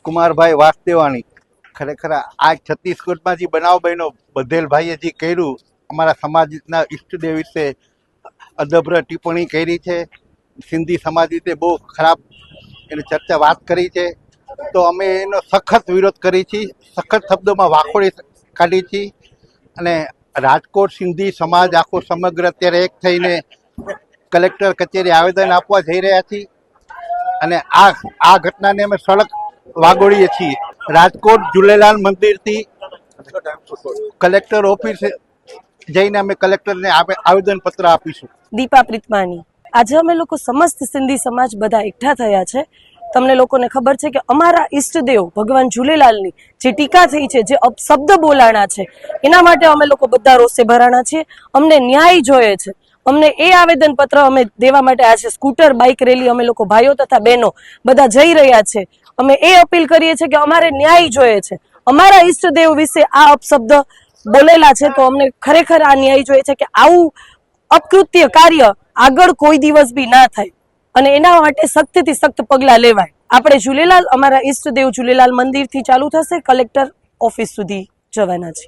કુમારભાઈ વાસદેવાણી ખરેખર આ છત્તીસગઢમાં જે બનાવ બન્યો બધેલભાઈએ જે કર્યું અમારા સમાજના ઈષ્ટદેવ વિશે અદભ્ર ટિપ્પણી કરી છે, સિંધી સમાજ વિશે બહુ ખરાબ એની ચર્ચા વાત કરી છે, તો અમે એનો સખત વિરોધ કરી છીએ, સખત શબ્દોમાં વાખોડી કાઢી છીએ અને રાજકોટ સિંધી સમાજ આખો સમગ્ર અત્યારે એક થઈને કલેક્ટર કચેરી આવેદન આપવા જઈ રહ્યા છીએ અને આ ઘટનાને અમે સળગ વાગોળીએ છીએ. રાજકોટ ઝૂલેલાલ મંદિરથી કલેક્ટર ઓફિસ જઈને અમે કલેક્ટરને આવેદન પત્ર આપીશું. દીપા પ્રીતમાની. આજે અમે લોકો સમસ્ત સિંધી સમાજ બધા એકઠા થયા છે. તમને લોકોને ખબર છે કે અમારા ઈષ્ટદેવ ભગવાન ઝૂલેલાલની જે ટીકા થઈ છે, જે અપશબ્દ બોલાણા છે, એના માટે અમે લોકો બધા રોષે ભરાણા છીએ. અમને ન્યાય જોઈએ છે. અમને એ આવેદન પત્ર અમે દેવા માટે આજે સ્કૂટર બાઇક રેલી અમે લોકો ભાઈઓ તથા બહેનો બધા જઈ રહ્યા છે. અમે એ અપીલ કરીએ છીએ કે અમારે ન્યાય જોઈએ છે. અમારા ઈષ્ટદેવ વિશે આ અપશબ્દ બોલેલા છે, તો અમને ખરેખર આ ન્યાય જોઈએ છે કે આવું અકૃત્ય કાર્ય આગળ કોઈ દિવસ બી ના થાય અને એના માટે સખ્તથી સખ્ત પગલાં લેવાય. આપણે ઝૂલેલાલ અમારા ઈષ્ટદેવ ઝૂલેલાલ મંદિરથી ચાલુ થશે, કલેક્ટર ઓફિસ સુધી જવાના છે.